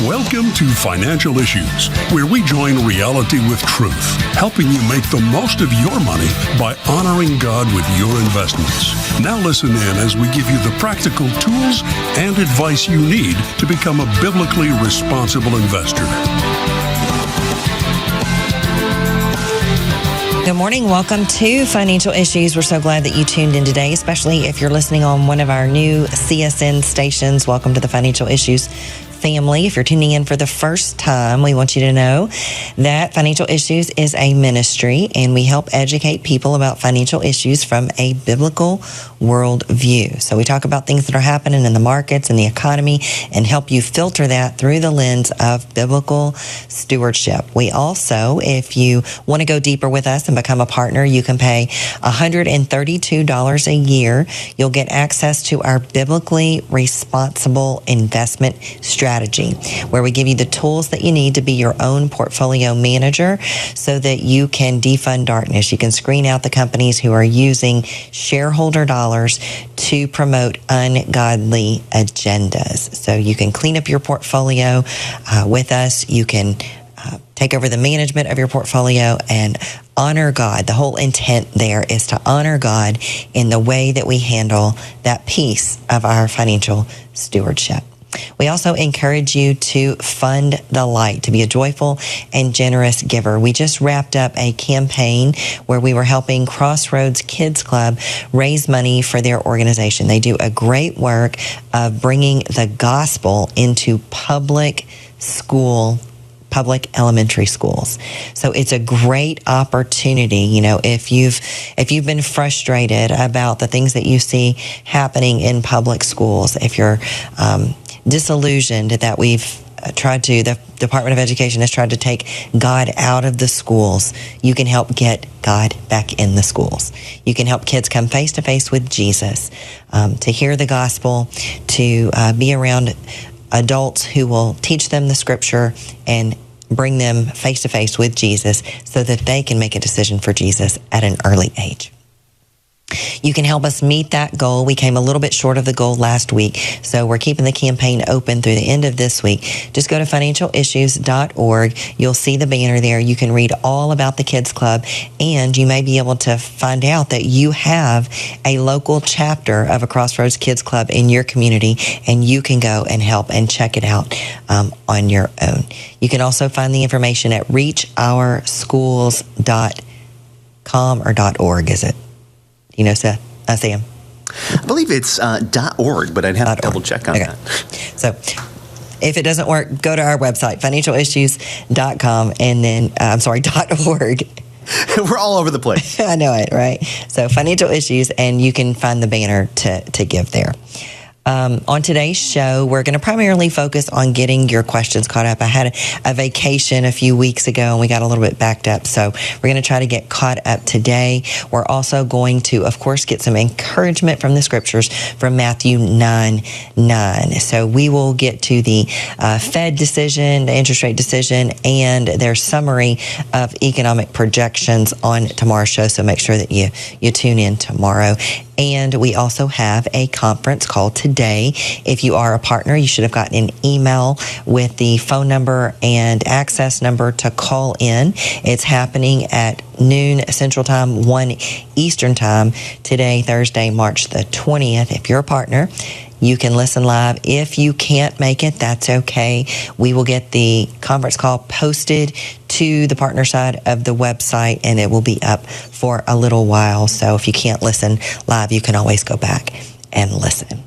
Welcome to Financial Issues, where we join reality with truth, helping you make the most of your money by honoring God with your investments. Now listen in as we give you the practical tools and advice you need to become a biblically responsible investor. Good morning. Welcome to Financial Issues. We're so glad that you tuned in today, especially if you're listening on one of our new CSN stations. Welcome to the Financial Issues family. If you're tuning in for the first time, we want you to know that Financial Issues is a ministry, and we help educate people about financial issues from a biblical worldview. So we talk about things that are happening in the markets and the economy and help you filter that through the lens of biblical stewardship. We also, if you want to go deeper with us and become a partner, you can pay $132 a year. You'll get access to our biblically responsible investment strategy, where we give you the tools that you need to be your own portfolio manager so that you can defund darkness. You can screen out the companies who are using shareholder dollars to promote ungodly agendas. So you can clean up your portfolio with us. You can take over the management of your portfolio and honor God. The whole intent there is to honor God in the way that we handle that piece of our financial stewardship. We also encourage you to fund the light, to be a joyful and generous giver. We just wrapped up a campaign where we were helping Crossroads Kids Club raise money for their organization. They do a great work of bringing the gospel into public elementary schools. So it's a great opportunity. You know, if you've been frustrated about the things that you see happening in public schools, if you're disillusioned that the Department of Education has tried to take God out of the schools, you can help get God back in the schools. You can help kids come face to face with Jesus, to hear the gospel, to be around adults who will teach them the scripture and bring them face to face with Jesus so that they can make a decision for Jesus at an early age. You can help us meet that goal. We came a little bit short of the goal last week, so we're keeping the campaign open through the end of this week. Just go to financialissues.org. You'll see the banner there. You can read all about the Kids Club, and you may be able to find out that you have a local chapter of a Crossroads Kids Club in your community, and you can go and help and check it out on your own. You can also find the information at reachOurschools.com or .org, is it? You know, Seth? Sam? I believe it's .org, but I'd have to double check on that. So if it doesn't work, go to our website, financialissues.com, and then, .org. We're all over the place. I know it, right? So Financial Issues, and you can find the banner to give there. On today's show, we're going to primarily focus on getting your questions caught up. I had a vacation a few weeks ago, and we got a little bit backed up, so we're going to try to get caught up today. We're also going to, of course, get some encouragement from the scriptures from Matthew 9:9. So we will get to the Fed decision, the interest rate decision, and their summary of economic projections on tomorrow's show, so make sure that you tune in tomorrow. And we also have a conference call today. If you are a partner, you should have gotten an email with the phone number and access number to call in. It's happening at noon Central Time, 1 Eastern Time today, Thursday, March the 20th. If you're a partner, you can listen live. If you can't make it, that's okay. We will get the conference call posted to the partner side of the website, and it will be up for a little while. So if you can't listen live, you can always go back and listen.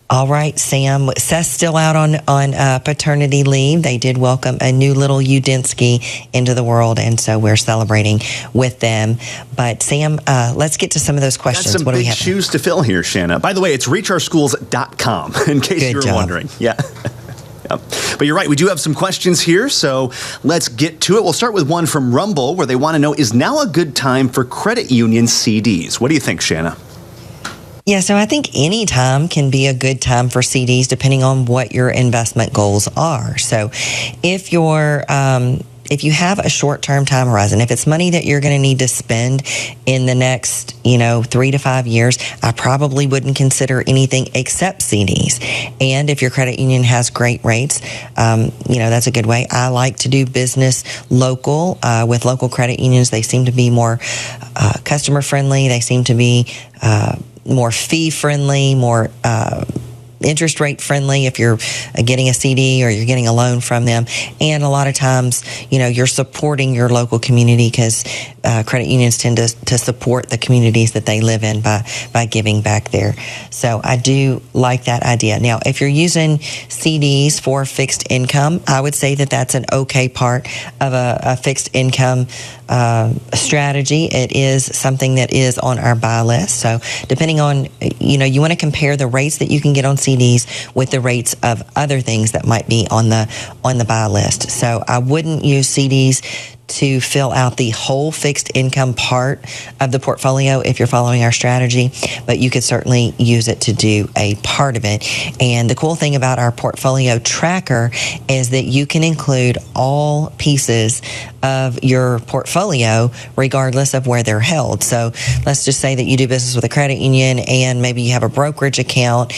All right, Sam. Seth's still out on paternity leave. They did welcome a new little Udinsky into the world, and so we're celebrating with them. But Sam, let's get to some of those questions. Got some big shoes to fill here, Shana. By the way, it's reachOurschools.com, in case you were wondering. Yeah. Yep. But you're right, we do have some questions here, so let's get to it. We'll start with one from Rumble, where they want to know, is now a good time for credit union CDs? What do you think, Shana? Yeah, so I think any time can be a good time for CDs, depending on what your investment goals are. So if you're if you have a short-term time horizon, if it's money that you're going to need to spend in the next, 3 to 5 years, I probably wouldn't consider anything except CDs. And if your credit union has great rates, that's a good way. I like to do business local with local credit unions. They seem to be more customer-friendly. They seem to be more fee-friendly, more interest rate friendly if you're getting a CD or you're getting a loan from them. And a lot of times, you're supporting your local community because credit unions tend to support the communities that they live in by giving back there. So I do like that idea. Now, if you're using CDs for fixed income, I would say that that's an okay part of a fixed income strategy. It is something that is on our buy list. So depending on, you want to compare the rates that you can get on CDs with the rates of other things that might be on the buy list. So I wouldn't use CDs to fill out the whole fixed income part of the portfolio if you're following our strategy, but you could certainly use it to do a part of it. And the cool thing about our portfolio tracker is that you can include all pieces of your portfolio regardless of where they're held. So let's just say that you do business with a credit union and maybe you have a brokerage account,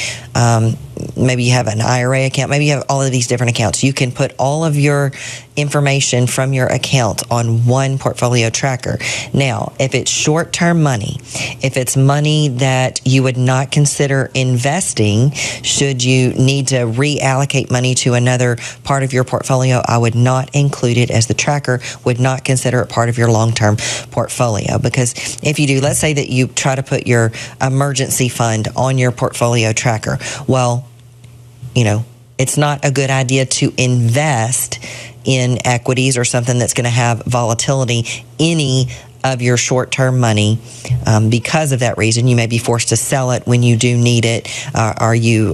maybe you have an IRA account, maybe you have all of these different accounts. You can put all of your information from your account on one portfolio tracker. Now, if it's short-term money, if it's money that you would not consider investing, should you need to reallocate money to another part of your portfolio, I would not include it as the tracker, would not consider it part of your long-term portfolio. Because if you do, let's say that you try to put your emergency fund on your portfolio tracker. Well, it's not a good idea to invest in equities or something that's going to have volatility, any of your short-term money. Because of that reason, you may be forced to sell it when you do need it, or you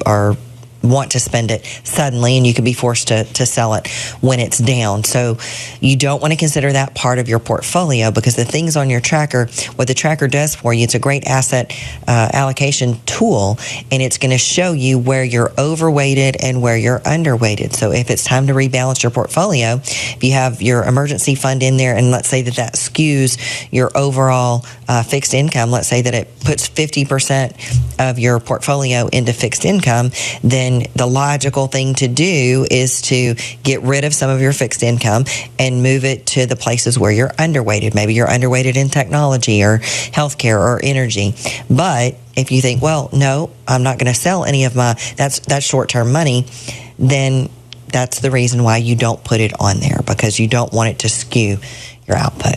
want to spend it suddenly, and you could be forced to sell it when it's down. So you don't want to consider that part of your portfolio, because the things on your tracker, what the tracker does for you, it's a great asset allocation tool, and it's going to show you where you're overweighted and where you're underweighted. So if it's time to rebalance your portfolio, if you have your emergency fund in there, and let's say that skews your overall fixed income, let's say that it puts 50% of your portfolio into fixed income, then the logical thing to do is to get rid of some of your fixed income and move it to the places where you're underweighted. Maybe you're underweighted in technology or healthcare or energy. But if you think, well, no, I'm not going to sell any of that's short-term money, then that's the reason why you don't put it on there, because you don't want it to skew your output.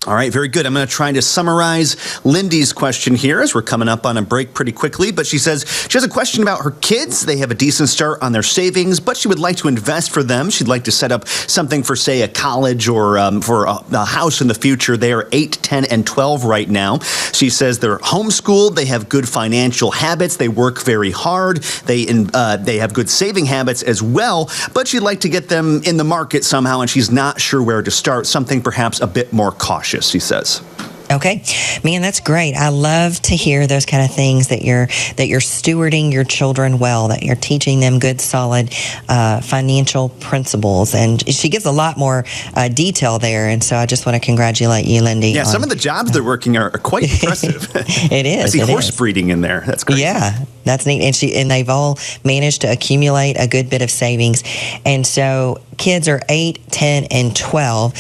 All right, very good. I'm going to try to summarize Lindy's question here as we're coming up on a break pretty quickly. But she says she has a question about her kids. They have a decent start on their savings, but she would like to invest for them. She'd like to set up something for, say, a college or for a house in the future. They are 8, 10, and 12 right now. She says they're homeschooled. They have good financial habits. They work very hard. They have good saving habits as well. But she'd like to get them in the market somehow, and she's not sure where to start. Something perhaps a bit more cautious, she says. Okay, man, that's great. I love to hear those kind of things, that you're stewarding your children well, that you're teaching them good, solid financial principles. And she gives a lot more detail there. And so I just want to congratulate you, Lindy. Yeah, some of the jobs they're working are quite impressive. It is. I see horse breeding in there. That's great. Yeah, that's neat. And they've all managed to accumulate a good bit of savings. And so kids are 8, 10, and 12.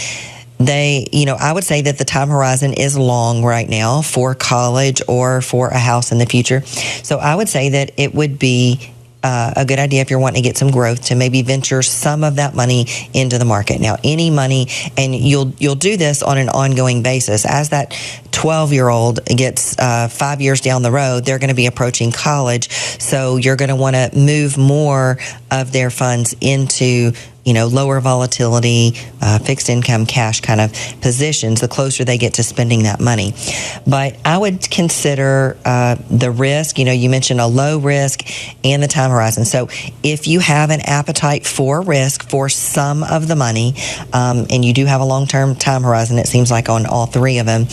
I would say that the time horizon is long right now for college or for a house in the future. So I would say that it would be a good idea, if you're wanting to get some growth, to maybe venture some of that money into the market. Now, any money, and you'll do this on an ongoing basis. As that 12-year-old gets 5 years down the road, they're going to be approaching college. So you're going to want to move more of their funds into lower volatility, fixed income, cash kind of positions, the closer they get to spending that money. But I would consider the risk, you mentioned a low risk and the time horizon. So if you have an appetite for risk for some of the money, and you do have a long-term time horizon, it seems like on all three of them,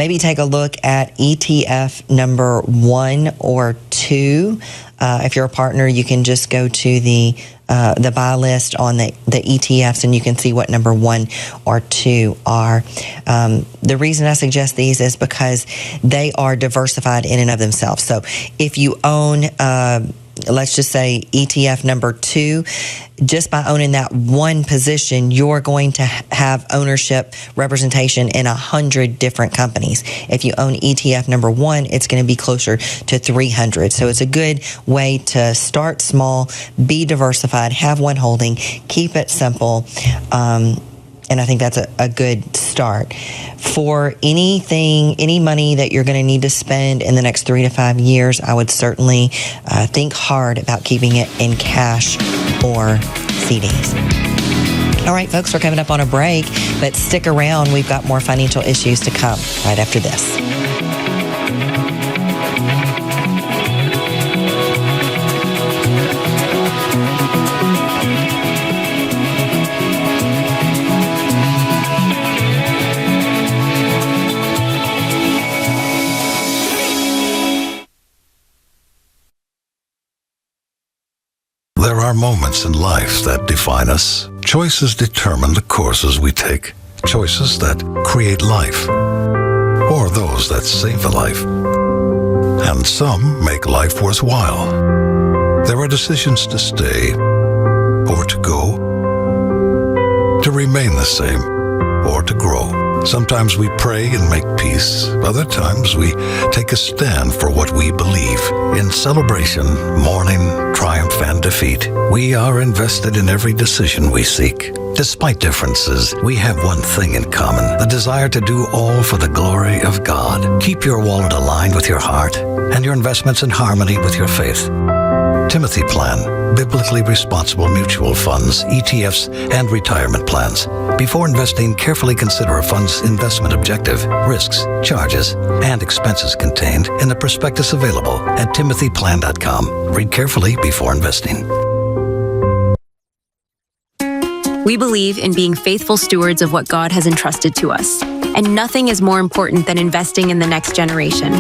maybe take a look at ETF number 1 or 2. If you're a partner, you can just go to the buy list on the ETFs, and you can see what number 1 or 2 are. The reason I suggest these is because they are diversified in and of themselves. So if you own, let's just say ETF number 2, just by owning that one position, you're going to have ownership representation in 100 different companies. If you own ETF number 1, it's going to be closer to 300. So it's a good way to start small, be diversified, have one holding, keep it simple. And I think that's a good start. For any money that you're going to need to spend in the next 3 to 5 years, I would certainly think hard about keeping it in cash or CDs. All right, folks, we're coming up on a break, but stick around. We've got more financial issues to come right after this. There are moments in life that define us. Choices determine the courses we take. Choices that create life, or those that save a life. And some make life worthwhile. There are decisions to stay or to go, to remain the same or to grow. Sometimes we pray and make peace. Other times we take a stand for what we believe. In celebration, mourning, triumph, and defeat, we are invested in every decision we seek. Despite differences, we have one thing in common: the desire to do all for the glory of God. Keep your wallet aligned with your heart and your investments in harmony with your faith. Timothy Plan, biblically responsible mutual funds, ETFs, and retirement plans. Before investing, carefully consider a fund's investment objective, risks, charges, and expenses contained in the prospectus available at timothyplan.com. Read carefully before investing. We believe in being faithful stewards of what God has entrusted to us, and nothing is more important than investing in the next generation.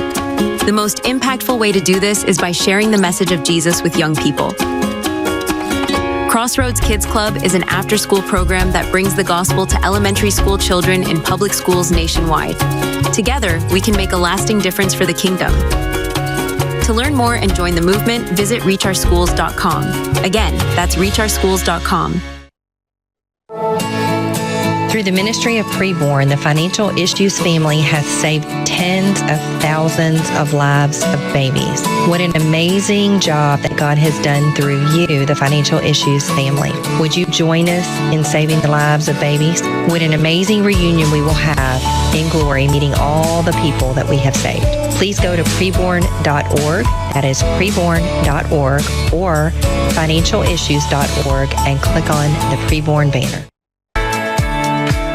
The most impactful way to do this is by sharing the message of Jesus with young people. Crossroads Kids Club is an after-school program that brings the gospel to elementary school children in public schools nationwide. Together, we can make a lasting difference for the kingdom. To learn more and join the movement, visit reachOurschools.com. Again, that's reachOurschools.com. Through the ministry of Preborn, the Financial Issues family has saved tens of thousands of lives of babies. What an amazing job that God has done through you, the Financial Issues family. Would you join us in saving the lives of babies? What an amazing reunion we will have in glory, meeting all the people that we have saved. Please go to preborn.org, that is preborn.org, or financialissues.org, and click on the Preborn banner.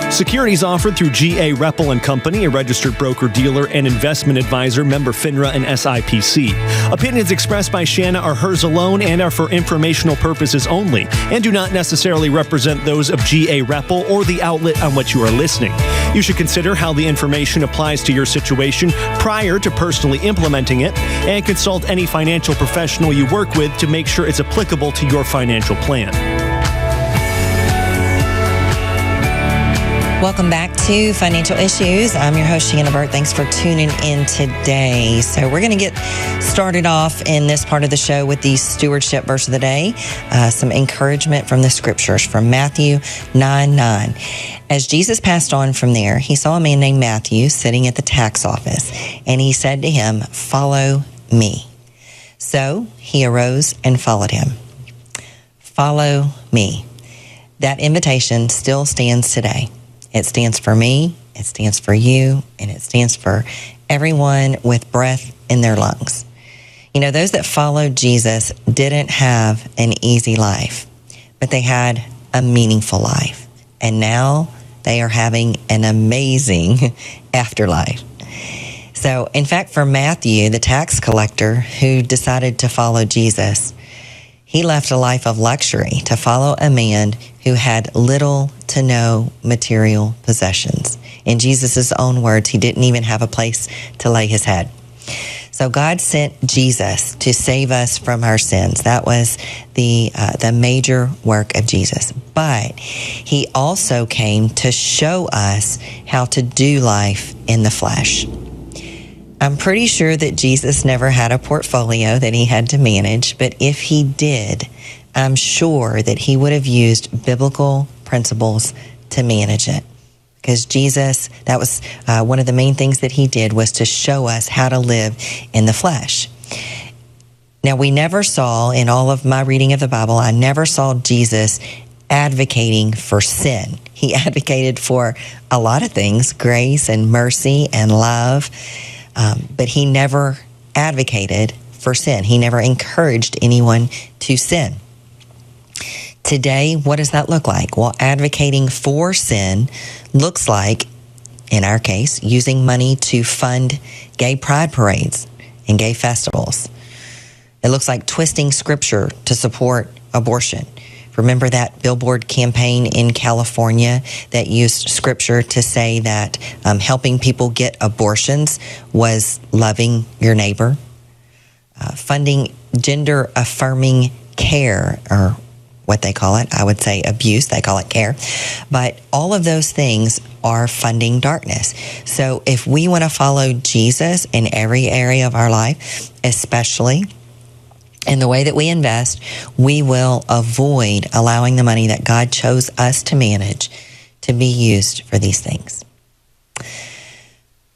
Securities offered through G.A. Reppel & Company, a registered broker-dealer and investment advisor, member FINRA and SIPC. Opinions expressed by Shana are hers alone and are for informational purposes only, and do not necessarily represent those of G.A. Reppel or the outlet on which you are listening. You should consider how the information applies to your situation prior to personally implementing it, and consult any financial professional you work with to make sure it's applicable to your financial plan. Welcome back to Financial Issues. I'm your host, Shana Burt. Thanks for tuning in today. So we're going to get started off in this part of the show with the stewardship verse of the day. Some encouragement from the scriptures from Matthew 9:9. As Jesus passed on from there, he saw a man named Matthew sitting at the tax office, and he said to him, "Follow me." So he arose and followed him. Follow me. That invitation still stands today. It stands for me, it stands for you, and it stands for everyone with breath in their lungs. You know, those that followed Jesus didn't have an easy life, but they had a meaningful life. And now they are having an amazing afterlife. So, in fact, for Matthew, the tax collector who decided to follow Jesus, he left a life of luxury to follow a man who had little to no material possessions. In Jesus' own words, he didn't even have a place to lay his head. So God sent Jesus to save us from our sins. That was the major work of Jesus. But he also came to show us how to do life in the flesh. I'm pretty sure that Jesus never had a portfolio that he had to manage, but if he did, I'm sure that he would have used biblical principles to manage it. Because Jesus, that was one of the main things that he did, was to show us how to live in the flesh. Now, we never saw, in all of my reading of the Bible, I never saw Jesus advocating for sin. He advocated for a lot of things, grace and mercy and love, but he never advocated for sin. He never encouraged anyone to sin. Today, what does that look like? Well, advocating for sin looks like, in our case, using money to fund gay pride parades and gay festivals. It looks like twisting scripture to support abortion. Remember that billboard campaign in California that used scripture to say that helping people get abortions was loving your neighbor? Funding gender-affirming care, or what they call it. I would say abuse. They call it care. But all of those things are funding darkness. So if we want to follow Jesus in every area of our life, especially in the way that we invest, we will avoid allowing the money that God chose us to manage to be used for these things.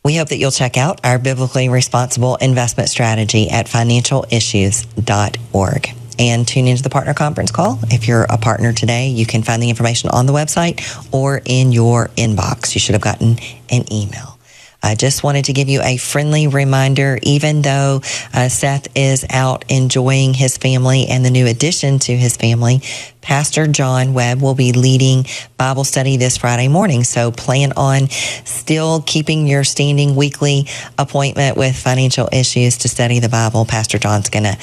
We hope that you'll check out our biblically responsible investment strategy at financialissues.org. And tune into the partner conference call. If you're a partner today, you can find the information on the website or in your inbox. You should have gotten an email. I just wanted to give you a friendly reminder, even though Seth is out enjoying his family and the new addition to his family, Pastor John Webb will be leading Bible study this Friday morning. So plan on still keeping your standing weekly appointment with Financial Issues to study the Bible. Pastor John's going to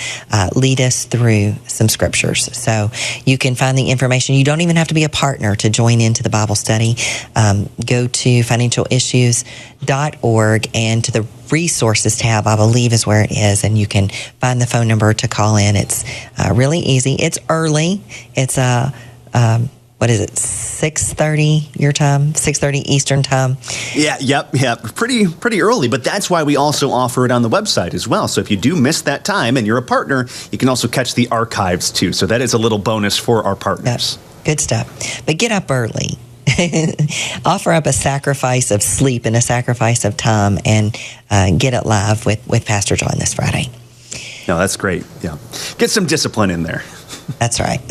lead us through some scriptures. So you can find the information. You don't even have to be a partner to join into the Bible study. Go to financialissues.org and to the resources tab, I believe is where it is, and you can find the phone number to call in. It's really easy. It's early. It's 6:30 your time, 6:30 Eastern time. Yeah. Pretty early, but that's why we also offer it on the website as well. So if you do miss that time and you're a partner, you can also catch the archives too. So that is a little bonus for our partners. Yep. Good stuff. But get up early. Offer up a sacrifice of sleep and a sacrifice of time, and get it live with Pastor John this Friday. No, that's great. Yeah. Get some discipline in there. That's right.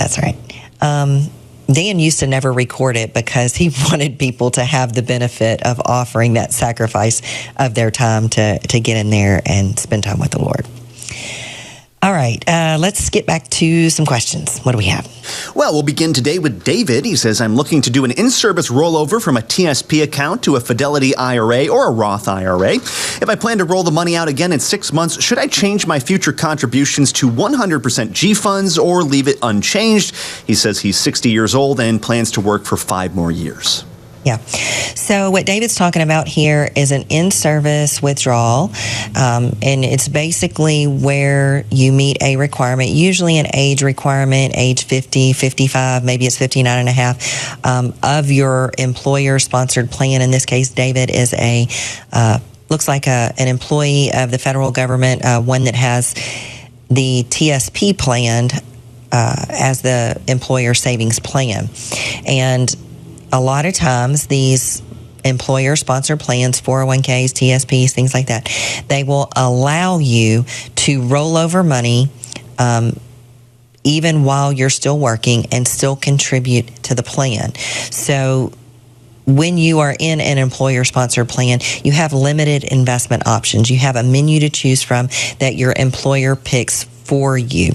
Dan used to never record it because he wanted people to have the benefit of offering that sacrifice of their time to get in there and spend time with the Lord. All right, let's get back to some questions. What do we have? Well, we'll begin today with David. He says, I'm looking to do an in-service rollover from a TSP account to a Fidelity IRA or a Roth IRA. If I plan to roll the money out again in 6 months, should I change my future contributions to 100% G funds or leave it unchanged? He says he's 60 years old and plans to work for 5 more years. Yeah. So what David's talking about here is an in-service withdrawal, and it's basically where you meet a requirement, usually an age requirement, age 50, 55, maybe it's 59 and a half, of your employer-sponsored plan. In this case, David is looks like an employee of the federal government, one that has the TSP planned as the employer savings plan. And a lot of times these employer-sponsored plans, 401ks, TSPs, things like that, they will allow you to roll over money even while you're still working and still contribute to the plan. So when you are in an employer-sponsored plan, you have limited investment options. You have a menu to choose from that your employer picks for you.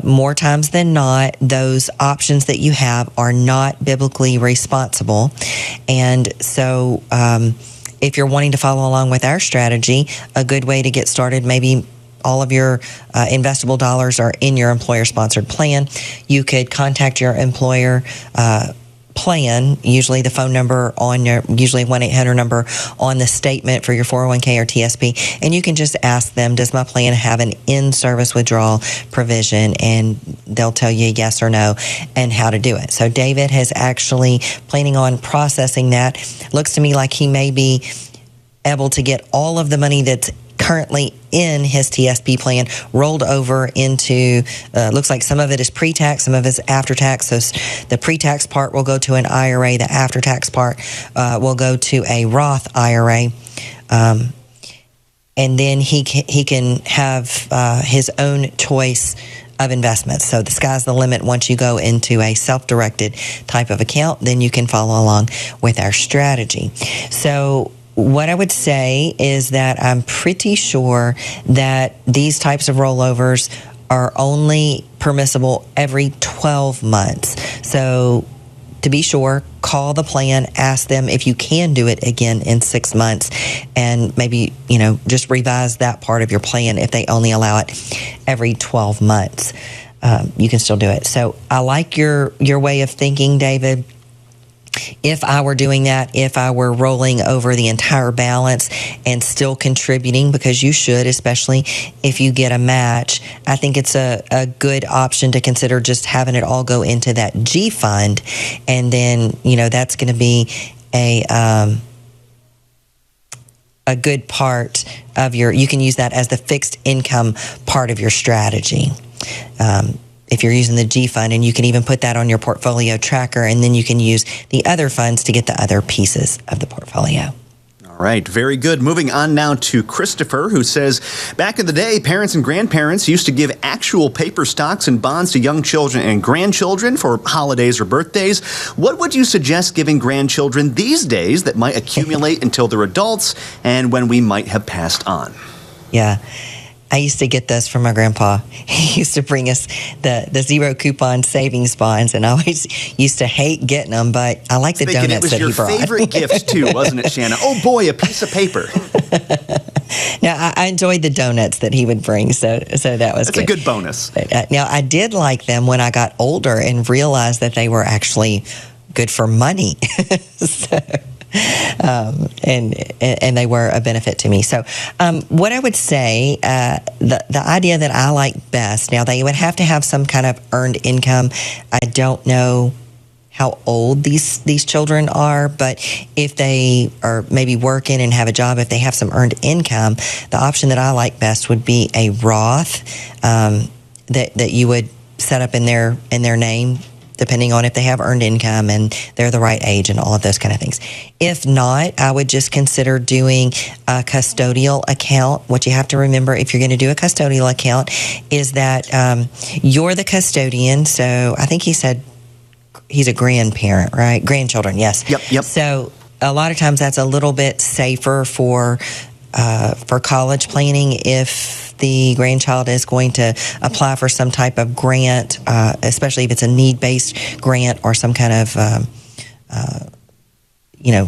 More times than not, those options that you have are not biblically responsible. And so if you're wanting to follow along with our strategy, a good way to get started, maybe all of your investable dollars are in your employer-sponsored plan. You could contact your employer plan, usually the phone number on your, usually 1-800 number on the statement for your 401k or TSP, and you can just ask them, does my plan have an in-service withdrawal provision? And they'll tell you yes or no and how to do it. So David has actually planning on processing that. Looks to me like he may be able to get all of the money that's currently in his TSP plan rolled over into, looks like some of it is pre-tax, some of it is after-tax. So the pre-tax part will go to an IRA. The after-tax part will go to a Roth IRA. And then he can have his own choice of investments. So the sky's the limit. Once you go into a self-directed type of account, then you can follow along with our strategy. So what I would say is that I'm pretty sure that these types of rollovers are only permissible every 12 months. So to be sure, call the plan, ask them if you can do it again in 6 months, and maybe, just revise that part of your plan if they only allow it every 12 months. You can still do it. So I like your way of thinking, David. If I were doing that, if I were rolling over the entire balance and still contributing, because you should, especially if you get a match, I think it's a good option to consider just having it all go into that G fund. And then, that's going to be a good part of you can use that as the fixed income part of your strategy. If you're using the G fund, and you can even put that on your portfolio tracker, and then you can use the other funds to get the other pieces of the portfolio. All right, very good. Moving on now to Christopher, who says, back in the day, parents and grandparents used to give actual paper stocks and bonds to young children and grandchildren for holidays or birthdays. What would you suggest giving grandchildren these days that might accumulate until they're adults and when we might have passed on? Yeah. I used to get those from my grandpa. He used to bring us the zero coupon savings bonds, and I always used to hate getting them, but I like the donuts that he brought. It was your favorite gift, too, wasn't it, Shana? Oh, boy, a piece of paper. Now, I enjoyed the donuts that he would bring, so that was good. That's a good bonus. But, now, I did like them when I got older and realized that they were actually good for money. And they were a benefit to me. So what I would say, the idea that I like best, now they would have to have some kind of earned income. I don't know how old these children are, but if they are maybe working and have a job, if they have some earned income, the option that I like best would be a Roth that you would set up in their name, depending on if they have earned income and they're the right age and all of those kind of things. If not, I would just consider doing a custodial account. What you have to remember if you're going to do a custodial account is that you're the custodian. So I think he said he's a grandparent, right? Grandchildren, yes. Yep. So a lot of times that's a little bit safer for college planning if the grandchild is going to apply for some type of grant, especially if it's a need-based grant or some kind of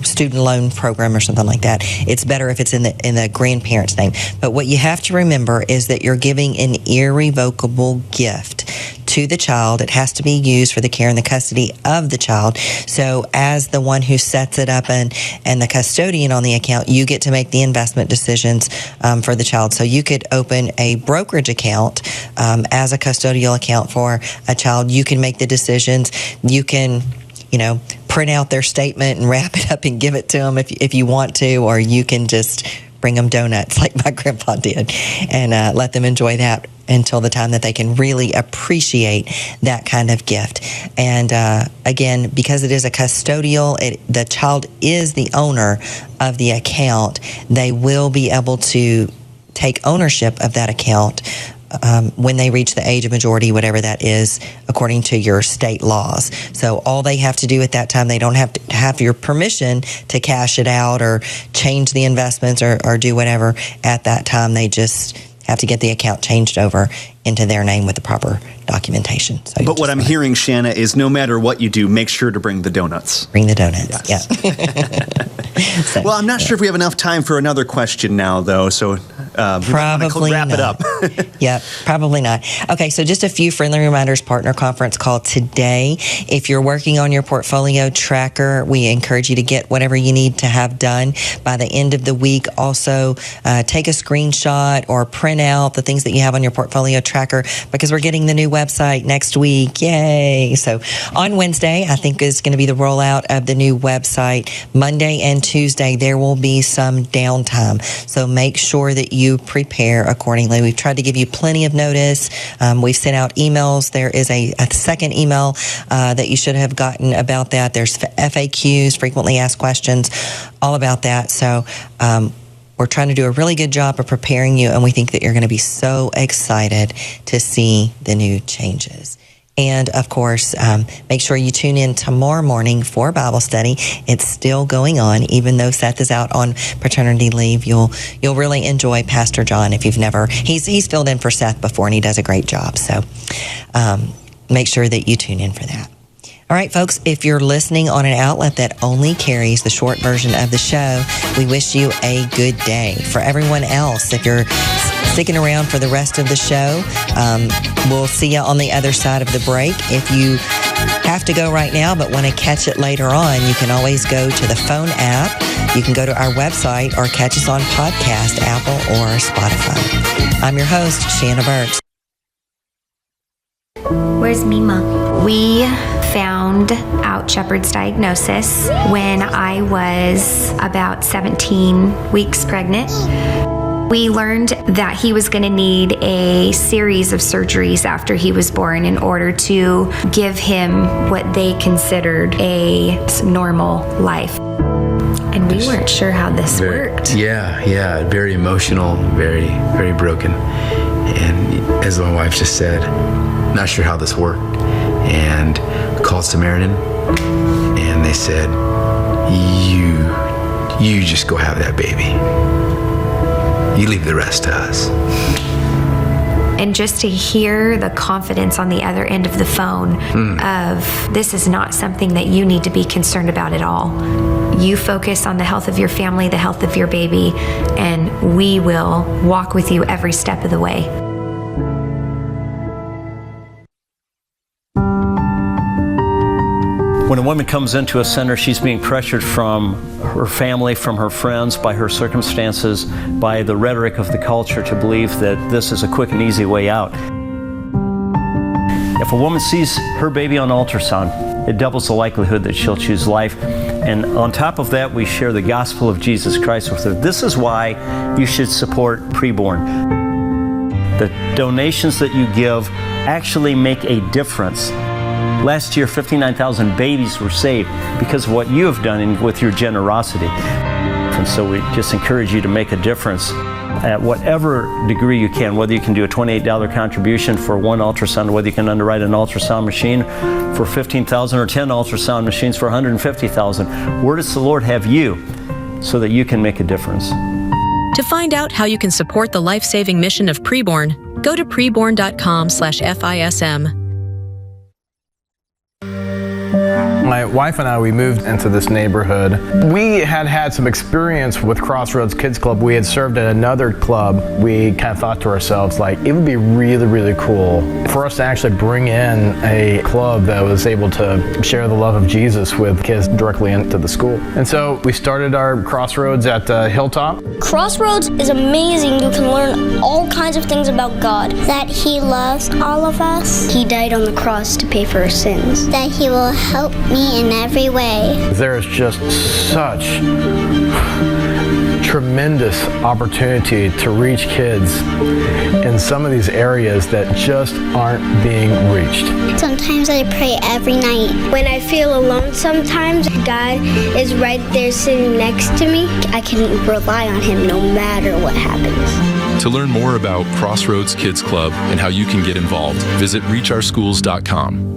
student loan program or something like that. It's better if it's in the grandparent's name. But what you have to remember is that you're giving an irrevocable gift to the child. It has to be used for the care and the custody of the child. So as the one who sets it up and the custodian on the account, you get to make the investment decisions for the child. So you could open a brokerage account as a custodial account for a child. You can make the decisions. You can, print out their statement and wrap it up and give it to them if you want to, or you can just bring them donuts like my grandpa did and let them enjoy that until the time that they can really appreciate that kind of gift. And again, because it is a custodial, the child is the owner of the account, they will be able to take ownership of that account when they reach the age of majority, whatever that is, according to your state laws. So all they have to do at that time, they don't have to have your permission to cash it out or change the investments or do whatever at that time. They just have to get the account changed over into their name with the proper documentation. So but what I'm hearing, Shana, is no matter what you do, make sure to bring the donuts. Bring the donuts, yes. Yeah. Well, I'm not sure if we have enough time for another question now, though, so Probably wrap it up. Yep, probably not. Okay, so just a few friendly reminders. Partner conference call today. If you're working on your portfolio tracker, we encourage you to get whatever you need to have done by the end of the week. Also, take a screenshot or print out the things that you have on your portfolio tracker, because we're getting the new website next week. Yay! So on Wednesday, I think is going to be the rollout of the new website. Monday and Tuesday, there will be some downtime. So make sure that you prepare accordingly. We've tried to give you plenty of notice. We've sent out emails. There is a second email that you should have gotten about that. There's FAQs, frequently asked questions, all about that. So we're trying to do a really good job of preparing you, and we think that you're going to be so excited to see the new changes. And, of course, make sure you tune in tomorrow morning for Bible study. It's still going on. Even though Seth is out on paternity leave, you'll really enjoy Pastor John if you've never. He's filled in for Seth before, and he does a great job. So make sure that you tune in for that. All right, folks, if you're listening on an outlet that only carries the short version of the show, we wish you a good day. For everyone else, if you're sticking around for the rest of the show, we'll see you on the other side of the break. If you have to go right now but want to catch it later on, you can always go to the phone app. You can go to our website or catch us on podcast, Apple or Spotify. I'm your host, Shana Burks. Where's Mima? We found out Shepard's diagnosis when I was about 17 weeks pregnant. We learned that he was going to need a series of surgeries after he was born in order to give him what they considered a normal life. And we weren't sure how this worked. Yeah, very emotional, very, very broken. And as my wife just said, not sure how this worked. And called Samaritan, and they said, you just go have that baby. You leave the rest to us. And just to hear the confidence on the other end of the phone of, this is not something that you need to be concerned about at all. You focus on the health of your family, the health of your baby, and we will walk with you every step of the way. When a woman comes into a center, she's being pressured from her family, from her friends, by her circumstances, by the rhetoric of the culture to believe that this is a quick and easy way out. If a woman sees her baby on ultrasound, it doubles the likelihood that she'll choose life. And on top of that, we share the gospel of Jesus Christ with her. This is why you should support preborn. The donations that you give actually make a difference. Last year, 59,000 babies were saved because of what you have done with your generosity. And so we just encourage you to make a difference at whatever degree you can, whether you can do a $28 contribution for one ultrasound, whether you can underwrite an ultrasound machine for $15,000 or 10 ultrasound machines for $150,000. Where does the Lord have you so that you can make a difference? To find out how you can support the life-saving mission of Preborn, go to preborn.com/FISM. My wife and I, we moved into this neighborhood. We had some experience with Crossroads Kids Club. We had served at another club. We kind of thought to ourselves, like, it would be really, really cool for us to actually bring in a club that was able to share the love of Jesus with kids directly into the school. And so we started our Crossroads at Hilltop. Crossroads is amazing. You can learn all kinds of things about God. That He loves all of us. He died on the cross to pay for our sins. That He will help me in every way. There is just such tremendous opportunity to reach kids in some of these areas that just aren't being reached. Sometimes I pray every night. When I feel alone sometimes, God is right there sitting next to me. I can rely on Him no matter what happens. To learn more about Crossroads Kids Club and how you can get involved, visit reachourschools.com.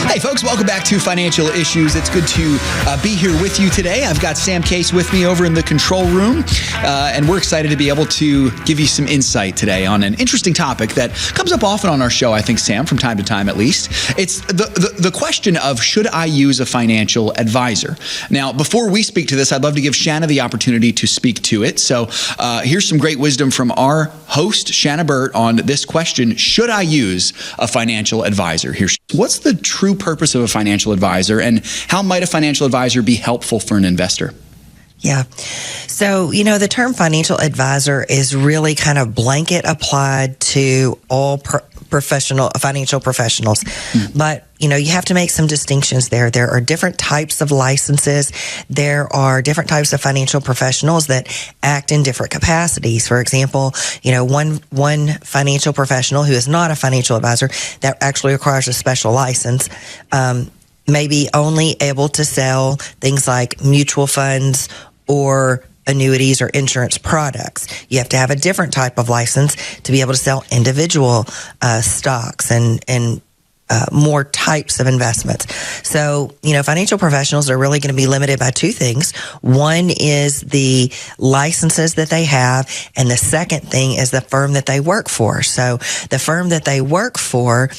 Hey, folks, welcome back to Financial Issues. It's good to be here with you today. I've got Sam Case with me over in the control room, and we're excited to be able to give you some insight today on an interesting topic that comes up often on our show, I think, Sam, from time to time at least. It's the question of, should I use a financial advisor? Now, before we speak to this, I'd love to give Shana the opportunity to speak to it. So here's some great wisdom from our host, Shana Burt, on this question: should I use a financial advisor? What's the true purpose of a financial advisor, and how might a financial advisor be helpful for an investor? Yeah. So, the term financial advisor is really kind of blanket applied to all financial professionals. But, you have to make some distinctions there. There are different types of licenses. There are different types of financial professionals that act in different capacities. For example, one financial professional who is not a financial advisor that actually requires a special license, may be only able to sell things like mutual funds or annuities or insurance products. You have to have a different type of license to be able to sell individual stocks and more types of investments. So, financial professionals are really going to be limited by two things. One is the licenses that they have, and the second thing is the firm that they work for. So the firm that they work for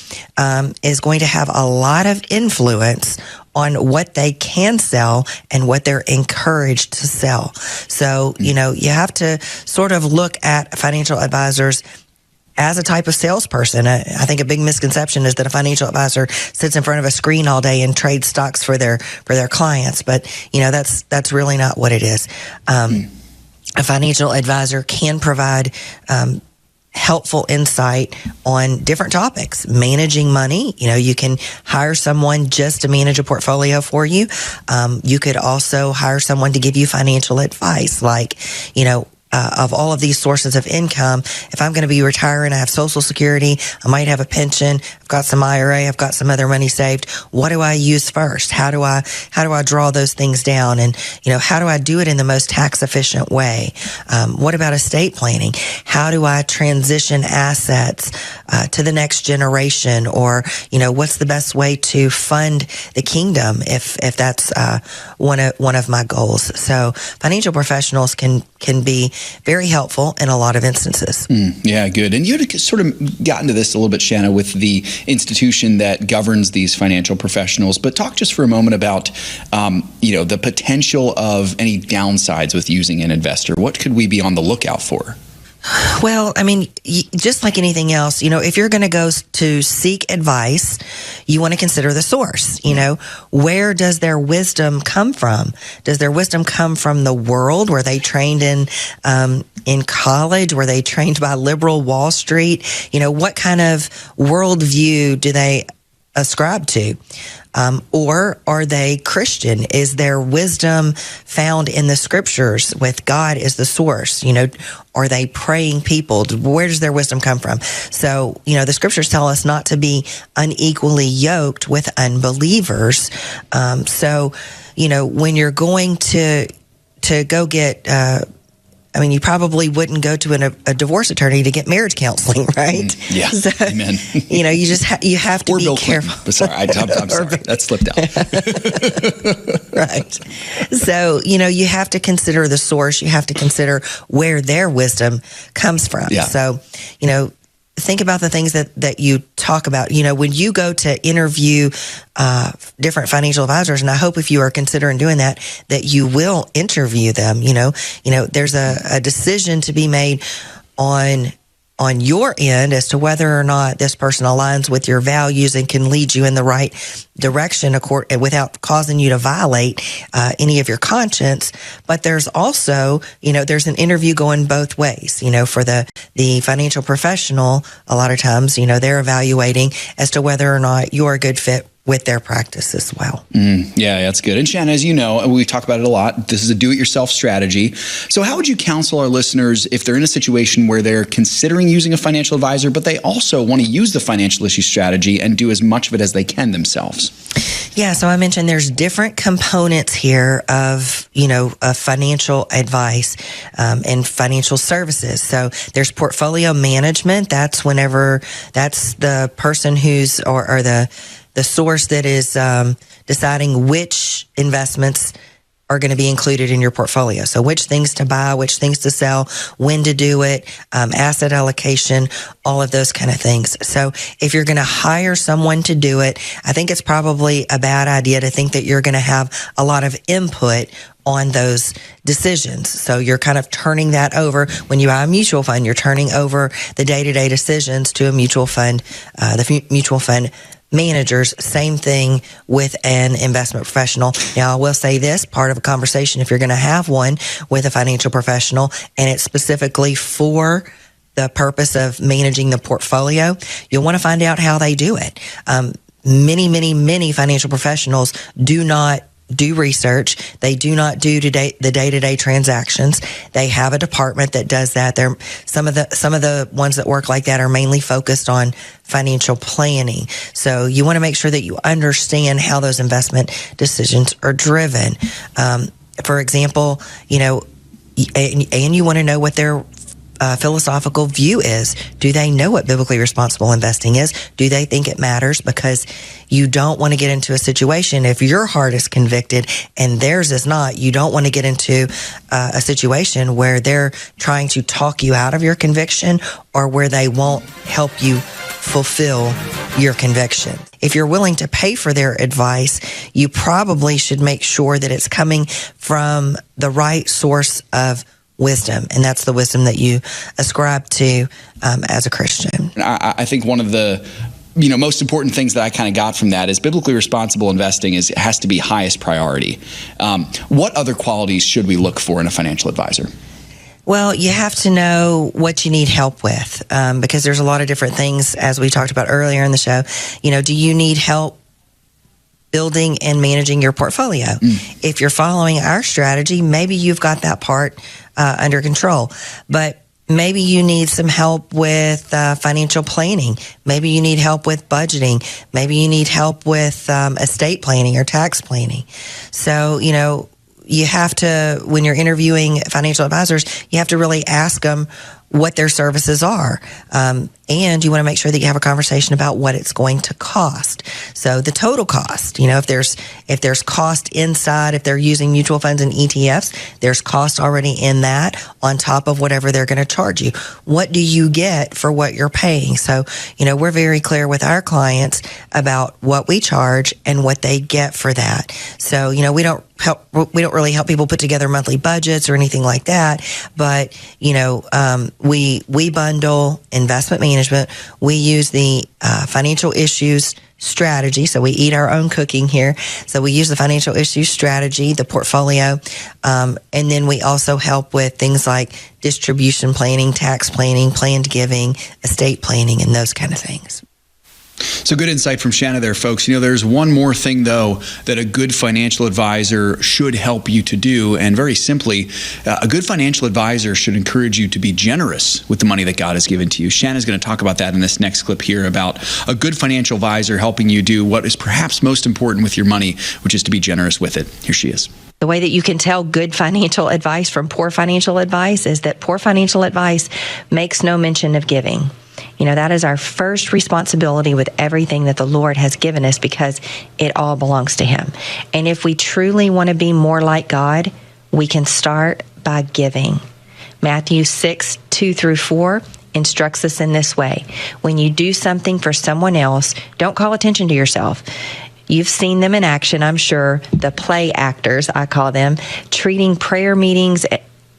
is going to have a lot of influence on what they can sell and what they're encouraged to sell. So, you have to sort of look at financial advisors as a type of salesperson. I think a big misconception is that a financial advisor sits in front of a screen all day and trades stocks for their clients. But, that's really not what it is. A financial advisor can provide helpful insight on different topics. Managing money, you can hire someone just to manage a portfolio for you. You could also hire someone to give you financial advice, like, of all of these sources of income. If I'm going to be retiring, I have Social Security, I might have a pension, I've got some IRA, I've got some other money saved. What do I use first? How do I draw those things down? And, how do I do it in the most tax efficient way? What about estate planning? How do I transition assets to the next generation? Or, what's the best way to fund the kingdom if that's one of my goals? So financial professionals can be very helpful in a lot of instances. Yeah, good. And you had sort of gotten to this a little bit, Shana, with the institution that governs these financial professionals. But talk just for a moment about, the potential of any downsides with using an investor. What could we be on the lookout for? Well, just like anything else, if you're going to go to seek advice, you want to consider the source. Where does their wisdom come from? Does their wisdom come from the world? Were they trained in college? Were they trained by liberal Wall Street? What kind of worldview do they ascribe to? Or are they Christian? Is their wisdom found in the scriptures with God as the source? Are they praying people? Where does their wisdom come from? So, the scriptures tell us not to be unequally yoked with unbelievers. So, when you're going to go get, you probably wouldn't go to a divorce attorney to get marriage counseling, right? Yeah, so, amen. You have to be careful. Sorry, I'm sorry, that slipped out. Right. So, you have to consider the source. You have to consider where their wisdom comes from. Yeah. So, think about the things that you talk about. When you go to interview different financial advisors, and I hope if you are considering doing that you will interview them. There's a decision to be made on your end as to whether or not this person aligns with your values and can lead you in the right direction without causing you to violate any of your conscience. But there's also, there's an interview going both ways. For the financial professional, a lot of times, they're evaluating as to whether or not you're a good fit with their practice as well. Yeah, that's good. And Shana, as you know, we talk about it a lot, this is a do-it-yourself strategy. So how would you counsel our listeners if they're in a situation where they're considering using a financial advisor, but they also want to use the financial issue strategy and do as much of it as they can themselves? Yeah, so I mentioned there's different components here of, financial advice and financial services. So there's portfolio management. That's the person who's, or the the source that is deciding which investments are going to be included in your portfolio. So which things to buy, which things to sell, when to do it, asset allocation, all of those kind of things. So if you're going to hire someone to do it, I think it's probably a bad idea to think that you're going to have a lot of input on those decisions. So you're kind of turning that over. When you buy a mutual fund, you're turning over the day-to-day decisions to a mutual fund, the mutual fund managers. Same thing with an investment professional. Now, I will say this, part of a conversation, if you're going to have one with a financial professional, and it's specifically for the purpose of managing the portfolio, you'll want to find out how they do it. Many financial professionals do not do research. They do not do the day-to-day transactions. They have a department that does that. They're some of the ones that work like that are mainly focused on financial planning. So you want to make sure that you understand how those investment decisions are driven. For example, and you want to know what their philosophical view is. Do they know what biblically responsible investing is? Do they think it matters? Because you don't want to get into a situation, if your heart is convicted and theirs is not, you don't want to get into a situation where they're trying to talk you out of your conviction or where they won't help you fulfill your conviction. If you're willing to pay for their advice, you probably should make sure that it's coming from the right source of wisdom, and that's the wisdom that you ascribe to as a Christian. I think one of the most important things that I kind of got from that is biblically responsible investing has to be highest priority. What other qualities should we look for in a financial advisor? Well, you have to know what you need help with, because there's a lot of different things, as we talked about earlier in the show. Do you need help building and managing your portfolio? If you're following our strategy, maybe you've got that part under control. But maybe you need some help with financial planning. Maybe you need help with budgeting. Maybe you need help with estate planning or tax planning. So, you have to, when you're interviewing financial advisors, you have to really ask them what their services are. And you want to make sure that you have a conversation about what it's going to cost. So the total cost, if there's cost inside, if they're using mutual funds and ETFs, there's cost already in that on top of whatever they're going to charge you. What do you get for what you're paying? So, we're very clear with our clients about what we charge and what they get for that. So, we don't really help people put together monthly budgets or anything like that. But, we bundle investment management. We use the financial issues strategy. So we eat our own cooking here. So we use the financial issues strategy, the portfolio, and then we also help with things like distribution planning, tax planning, planned giving, estate planning, and those kind of things. So good insight from Shana there, folks. There's one more thing, though, that a good financial advisor should help you to do. And very simply, a good financial advisor should encourage you to be generous with the money that God has given to you. Shana's going to talk about that in this next clip here, about a good financial advisor helping you do what is perhaps most important with your money, which is to be generous with it. Here she is. The way that you can tell good financial advice from poor financial advice is that poor financial advice makes no mention of giving. That is our first responsibility with everything that the Lord has given us, because it all belongs to Him. And if we truly want to be more like God, we can start by giving. Matthew 6:2-4 instructs us in this way. When you do something for someone else, don't call attention to yourself. You've seen them in action, I'm sure, the play actors, I call them, treating prayer meetings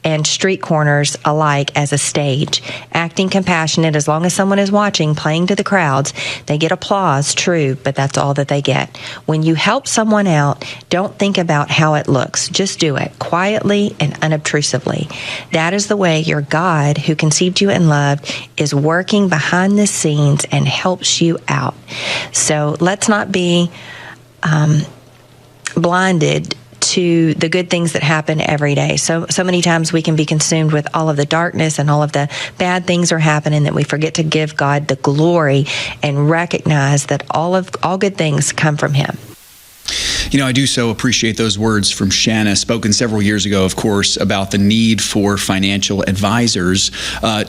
and street corners alike as a stage, acting compassionate as long as someone is watching, playing to the crowds. They get applause, true, but that's all that they get. When you help someone out, don't think about how it looks. Just do it quietly and unobtrusively. That is the way your God, who conceived you in love, is working behind the scenes and helps you out. So let's not be blinded to the good things that happen every day. So many times we can be consumed with all of the darkness and all of the bad things are happening that we forget to give God the glory and recognize that all good things come from Him. I do so appreciate those words from Shana, spoken several years ago, of course, about the need for financial advisors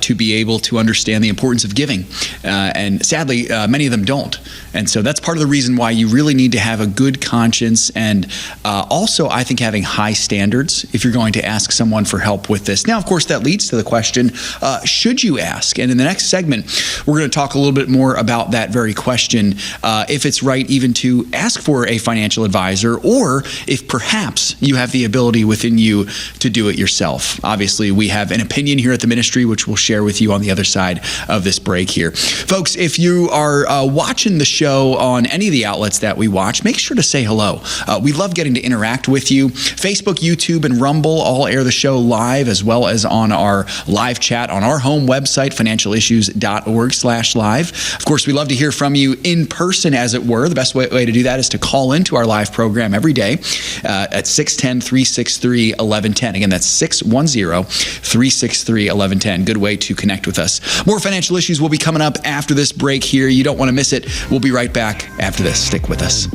to be able to understand the importance of giving. And sadly, many of them don't. And so that's part of the reason why you really need to have a good conscience, and also, I think, having high standards if you're going to ask someone for help with this. Now, of course, that leads to the question, should you ask? And in the next segment, we're going to talk a little bit more about that very question, if it's right even to ask for a financial advisor, or if perhaps you have the ability within you to do it yourself. Obviously, we have an opinion here at the ministry, which we'll share with you on the other side of this break here. Folks, if you are watching the show on any of the outlets that we watch, make sure to say hello. We love getting to interact with you. Facebook, YouTube, and Rumble all air the show live, as well as on our live chat on our home website, financialissues.org/live. Of course, we love to hear from you in person, as it were. The best way to do that is to call into our live program every day at 610-363-1110. Again, that's 610-363-1110. Good way to connect with us. More financial issues will be coming up after this break here. You don't want to miss it. We'll be right back after this. Stick with us.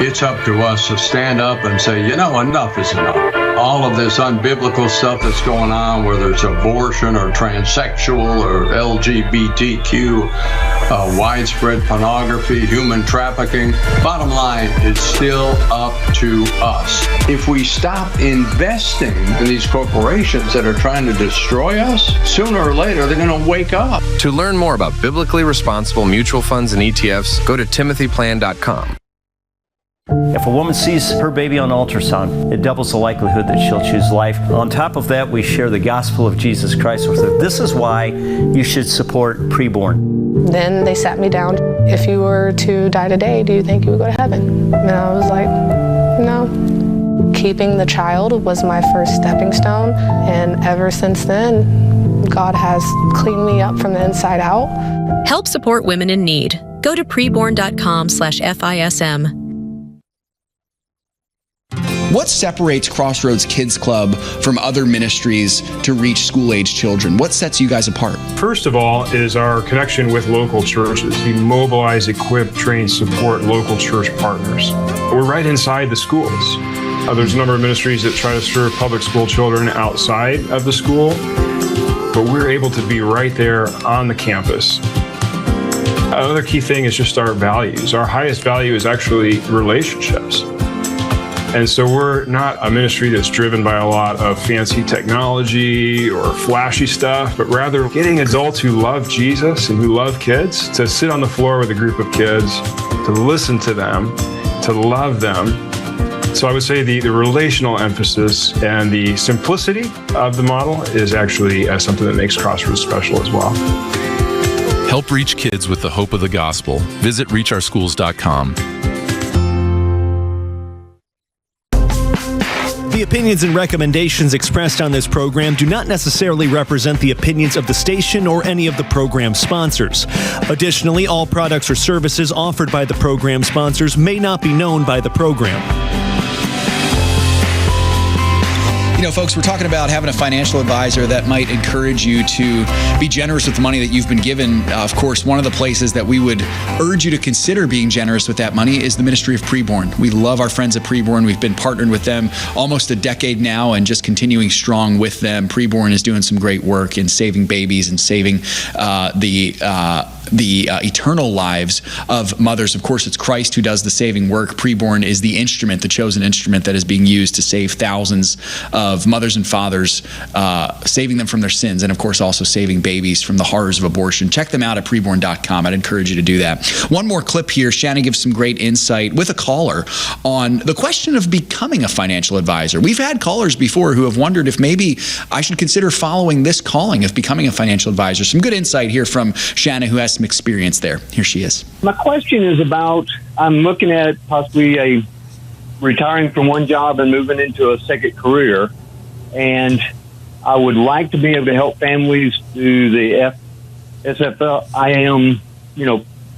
It's up to us to stand up and say, enough is enough. All of this unbiblical stuff that's going on, whether it's abortion or transsexual or LGBTQ, widespread pornography, human trafficking. Bottom line, it's still up to us. If we stop investing in these corporations that are trying to destroy us, sooner or later they're going to wake up. To learn more about biblically responsible mutual funds and ETFs, go to timothyplan.com. If a woman sees her baby on ultrasound, it doubles the likelihood that she'll choose life. On top of that, we share the gospel of Jesus Christ with her. This is why you should support preborn. Then they sat me down. If you were to die today, do you think you would go to heaven? And I was like, no. Keeping the child was my first stepping stone. And ever since then, God has cleaned me up from the inside out. Help support women in need. Go to preborn.com/FISM. What separates Crossroads Kids Club from other ministries to reach school-age children? What sets you guys apart? First of all is our connection with local churches. We mobilize, equip, train, support local church partners. We're right inside the schools. There's a number of ministries that try to serve public school children outside of the school, but we're able to be right there on the campus. Another key thing is just our values. Our highest value is actually relationships. And so we're not a ministry that's driven by a lot of fancy technology or flashy stuff, but rather getting adults who love Jesus and who love kids to sit on the floor with a group of kids, to listen to them, to love them. So I would say the relational emphasis and the simplicity of the model is actually something that makes Crossroads special as well. Help reach kids with the hope of the gospel. Visit reachourschools.com. The opinions and recommendations expressed on this program do not necessarily represent the opinions of the station or any of the program sponsors. Additionally, all products or services offered by the program sponsors may not be known by the program. Folks, we're talking about having a financial advisor that might encourage you to be generous with the money that you've been given. Of course, one of the places that we would urge you to consider being generous with that money is the ministry of Preborn. We love our friends at Preborn. We've been partnered with them almost a decade now and just continuing strong with them. Preborn is doing some great work in saving babies and saving the eternal lives of mothers. Of course, it's Christ who does the saving work. Preborn is the instrument, the chosen instrument that is being used to save thousands of mothers and fathers, saving them from their sins, and of course also saving babies from the horrors of abortion. Check them out at preborn.com. I'd encourage you to do that. One more clip here. Shana gives some great insight with a caller on the question of becoming a financial advisor. We've had callers before who have wondered if maybe I should consider following this calling of becoming a financial advisor. Some good insight here from Shana, who has some experience there. Here she is. My question is about, I'm looking at possibly retiring from one job and moving into a second career. And I would like to be able to help families through the SFIM,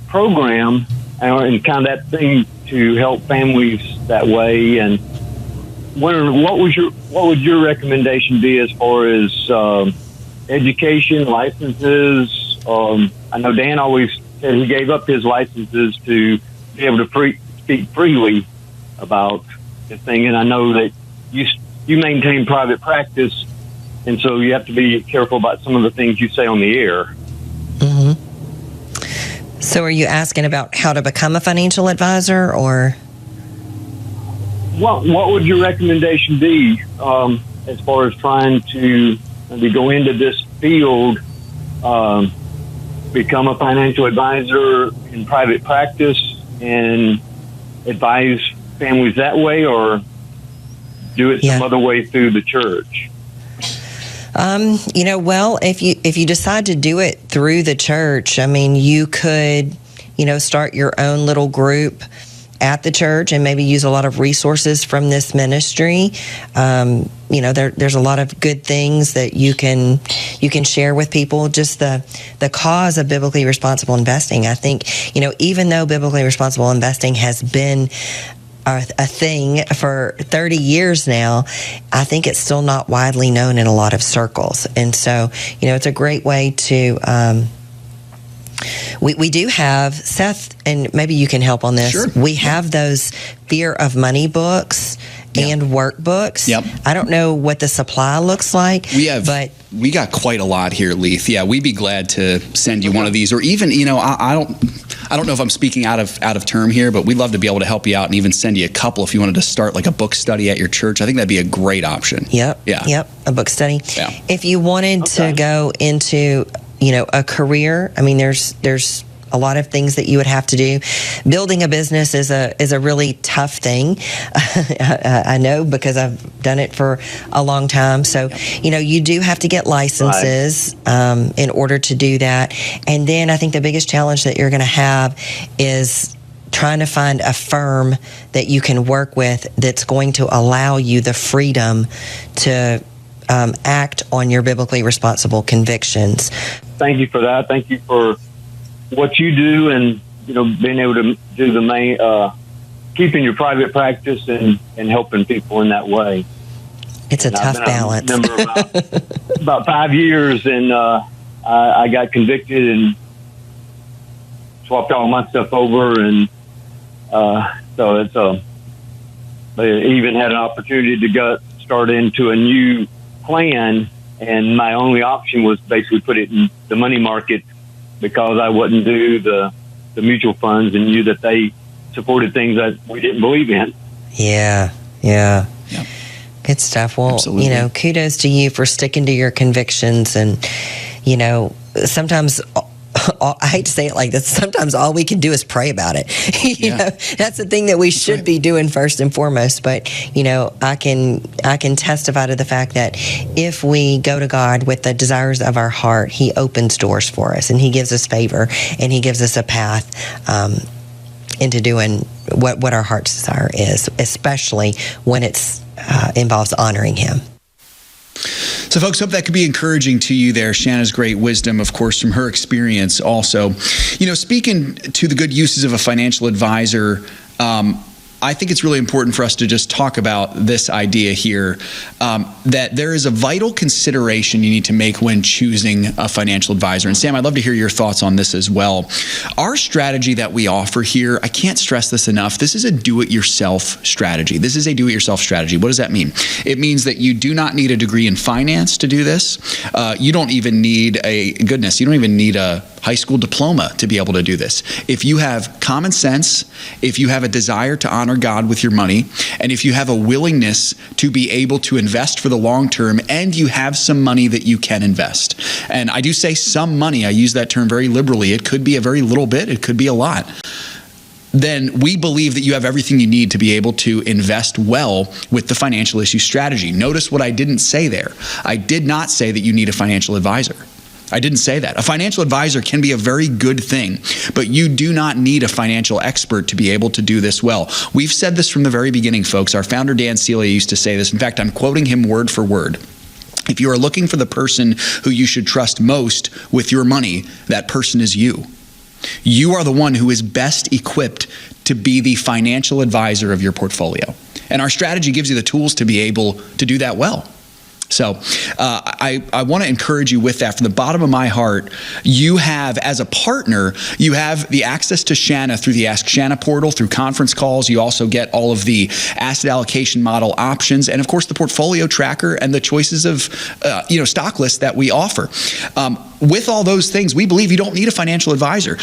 program, and kind of that thing to help families that way. And what would your recommendation be as far as education, licenses? I know Dan always said he gave up his licenses to be able to speak freely about this thing, and I know that you maintain private practice, and so you have to be careful about some of the things you say on the air. Mm-hmm. So are you asking about how to become a financial advisor, or? What would your recommendation be as far as trying to maybe go into this field, become a financial advisor in private practice and advise families that way, or do it some other way through the church? Well, if you decide to do it through the church, I mean, you could, start your own little group at the church and maybe use a lot of resources from this ministry. There's a lot of good things that you can share with people. Just the cause of biblically responsible investing. I think, even though biblically responsible investing has been a thing for 30 years now, I think it's still not widely known in a lot of circles. And so, it's a great way to, we do have, Seth, and maybe you can help on this. Sure. We have those Fear of Money books and workbooks. Yep. I don't know what the supply looks like. We got quite a lot here, Leith. Yeah, we'd be glad to send you one of these, or even, I don't know if I'm speaking out of term here, but we'd love to be able to help you out and even send you a couple if you wanted to start like a book study at your church. I think that'd be a great option. Yep. Yeah. Yep. A book study. Yeah. If you wanted to go into, a career, I mean, there's a lot of things that you would have to do. Building a business is a really tough thing. I know, because I've done it for a long time. So, you do have to get licenses in order to do that. And then I think the biggest challenge that you're going to have is trying to find a firm that you can work with that's going to allow you the freedom to act on your biblically responsible convictions. Thank you for that. Thank you for what you do, and being able to do the main, keeping your private practice and helping people in that way. It's a tough balance. I've been a member about 5 years, and I got convicted and swapped all my stuff over, and so it's they even had an opportunity to start into a new plan, and my only option was basically put it in the money market, because I wouldn't do the mutual funds and knew that they supported things that we didn't believe in. Yeah. Good stuff. Well, absolutely. Kudos to you for sticking to your convictions. And, sometimes, I hate to say it like this, sometimes all we can do is pray about it. That's the thing that we should be doing first and foremost. But, I can testify to the fact that if we go to God with the desires of our heart, He opens doors for us, and He gives us favor, and He gives us a path into doing what our heart's desire is, especially when it's involves honoring Him. So, folks, hope that could be encouraging to you there. Shana's great wisdom, of course, from her experience also. Speaking to the good uses of a financial advisor, I think it's really important for us to just talk about this idea here, that there is a vital consideration you need to make when choosing a financial advisor. And Sam, I'd love to hear your thoughts on this as well. Our strategy that we offer here, I can't stress this enough, this is a do-it-yourself strategy. This is a do-it-yourself strategy. What does that mean? It means that you do not need a degree in finance to do this. You don't even need you don't even need a high school diploma to be able to do this. If you have common sense, if you have a desire to honor God with your money, and if you have a willingness to be able to invest for the long term, and you have some money that you can invest. And I do say some money, I use that term very liberally. It could be a very little bit, it could be a lot. Then we believe that you have everything you need to be able to invest well with the financial issue strategy. Notice what I didn't say there. I did not say that you need a financial advisor. I didn't say that. A financial advisor can be a very good thing, but you do not need a financial expert to be able to do this well. We've said this from the very beginning, folks. Our founder, Dan Celia, used to say this. In fact, I'm quoting him word for word. If you are looking for the person who you should trust most with your money, that person is you. You are the one who is best equipped to be the financial advisor of your portfolio. And our strategy gives you the tools to be able to do that well. So I want to encourage you with that from the bottom of my heart. You have, as a partner, you have the access to Shana through the Ask Shana portal, through conference calls. You also get all of the asset allocation model options, and of course the portfolio tracker and the choices of stock lists that we offer. With all those things, we believe you don't need a financial advisor.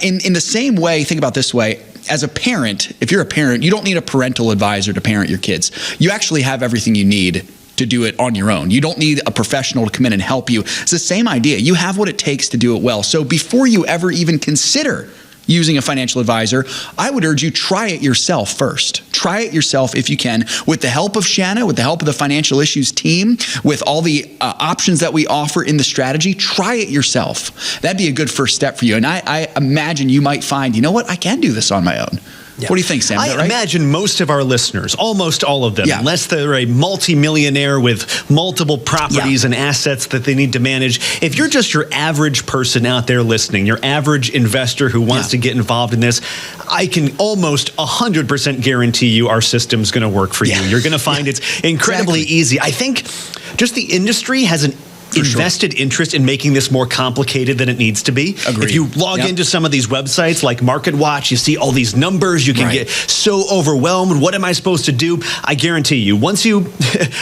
In the same way, think about this way. As a parent, if you're a parent, you don't need a parental advisor to parent your kids. You actually have everything you need to do it on your own. You don't need a professional to come in and help you. It's the same idea. You have what it takes to do it well. So before you ever even consider using a financial advisor, I would urge you, try it yourself first. Try it yourself if you can, with the help of Shana, with the help of the Financial Issues team, with all the options that we offer in the strategy. Try it yourself. That'd be a good first step for you. And I imagine you might find, you know what, I can do this on my own. Yeah. What do you think, Sam? I imagine most of our listeners, almost all of them, unless they're a multimillionaire with multiple properties and assets that they need to manage, if you're just your average person out there listening, your average investor who wants to get involved in this, I can almost 100% guarantee you our system's going to work for you. You're going to find it's incredibly easy. I think just the industry has an invested interest in making this more complicated than it needs to be. Agreed. If you log into some of these websites like MarketWatch, you see all these numbers, you can get so overwhelmed. What am I supposed to do? I guarantee you, once you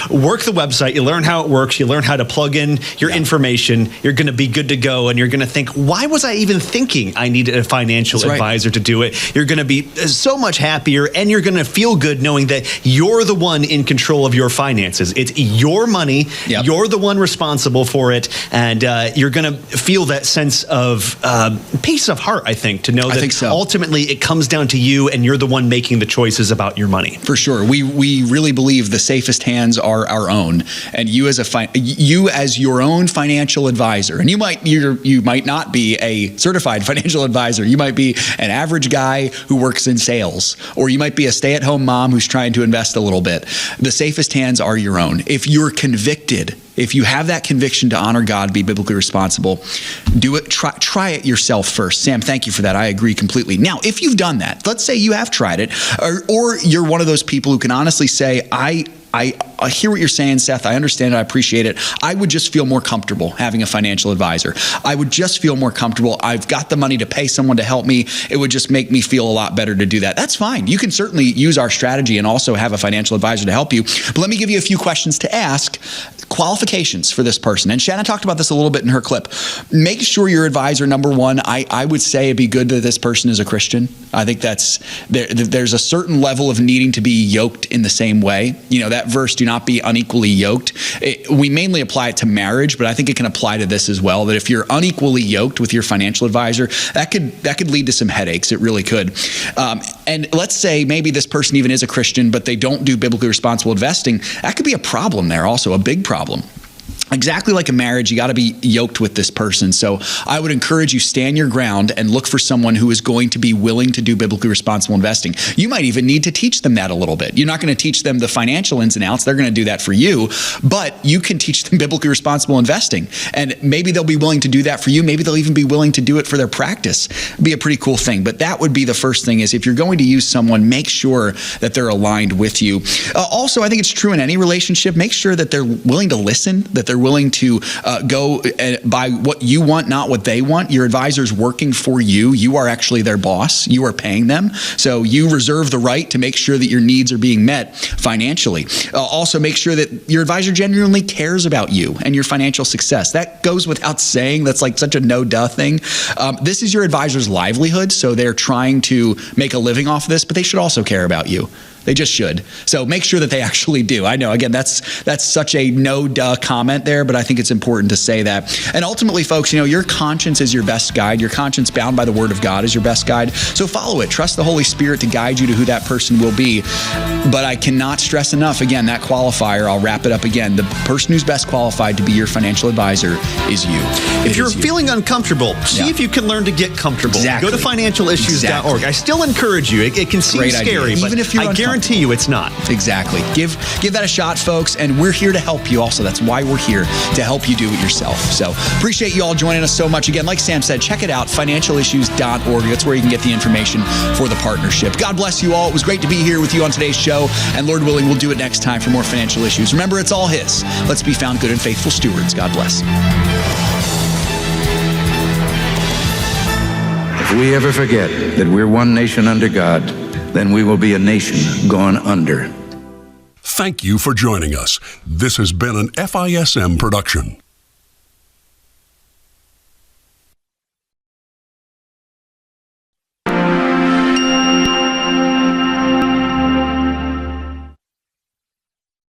work the website, you learn how it works, you learn how to plug in your information, you're going to be good to go, and you're going to think, why was I even thinking I needed a financial advisor to do it? You're going to be so much happier, and you're going to feel good knowing that you're the one in control of your finances. It's your money. You're the one responsible for it, and you're going to feel that sense of peace of heart, I think, to know that ultimately it comes down to you and you're the one making the choices about your money. For sure. We really believe the safest hands are our own, and you as your own financial advisor, and you might not be a certified financial advisor. You might be an average guy who works in sales, or you might be a stay-at-home mom who's trying to invest a little bit. The safest hands are your own. If you're convicted, if you have that conviction to honor God, be biblically responsible, do it. Try it yourself first. Sam, thank you for that. I agree completely. Now, if you've done that, let's say you have tried it, or you're one of those people who can honestly say, I hear what you're saying, Seth. I understand it. I appreciate it. I would just feel more comfortable having a financial advisor. I would just feel more comfortable. I've got the money to pay someone to help me. It would just make me feel a lot better to do that. That's fine. You can certainly use our strategy and also have a financial advisor to help you. But let me give you a few questions to ask. Qualifications for this person. And Shana talked about this a little bit in her clip. Make sure your advisor, number one, I would say it'd be good that this person is a Christian. I think there's a certain level of needing to be yoked in the same way. You know, that verse, do not be unequally yoked. We mainly apply it to marriage, but I think it can apply to this as well, that if you're unequally yoked with your financial advisor, that could lead to some headaches. It really could. And let's say maybe this person even is a Christian, but they don't do biblically responsible investing. That could be a problem there also, a big problem. Exactly like a marriage, you got to be yoked with this person. So I would encourage you, stand your ground and look for someone who is going to be willing to do biblically responsible investing. You might even need to teach them that a little bit. You're not going to teach them the financial ins and outs. They're going to do that for you, but you can teach them biblically responsible investing. And maybe they'll be willing to do that for you. Maybe they'll even be willing to do it for their practice. It'd be a pretty cool thing. But that would be the first thing, is if you're going to use someone, make sure that they're aligned with you. Also, I think it's true in any relationship. Make sure that they're willing to listen, that they're willing to go by what you want, not what they want. Your advisor's working for you. You are actually their boss. You are paying them. So you reserve the right to make sure that your needs are being met financially. Also, make sure that your advisor genuinely cares about you and your financial success. That goes without saying. That's like such a no-duh thing. This is your advisor's livelihood, so they're trying to make a living off of this, but they should also care about you. They just should. So make sure that they actually do. I know, again, that's such a no-duh comment there, but I think it's important to say that. And ultimately, folks, your conscience is your best guide. Your conscience bound by the Word of God is your best guide. So follow it. Trust the Holy Spirit to guide you to who that person will be. But I cannot stress enough, again, that qualifier, I'll wrap it up again. The person who's best qualified to be your financial advisor is you. If you're feeling uncomfortable, see if you can learn to get comfortable. Exactly. Go to financialissues.org. I still encourage you. It can seem scary, but even if you're uncomfortable, guarantee you it's not. Exactly. Give that a shot, folks, and we're here to help you also. That's why we're here, to help you do it yourself. So appreciate you all joining us so much. Again, like Sam said, check it out, financialissues.org. That's where you can get the information for the partnership. God bless you all. It was great to be here with you on today's show, and Lord willing, we'll do it next time for more financial issues. Remember, it's all His. Let's be found good and faithful stewards. God bless. If we ever forget that we're one nation under God, then we will be a nation gone under. Thank you for joining us. This has been an FISM production.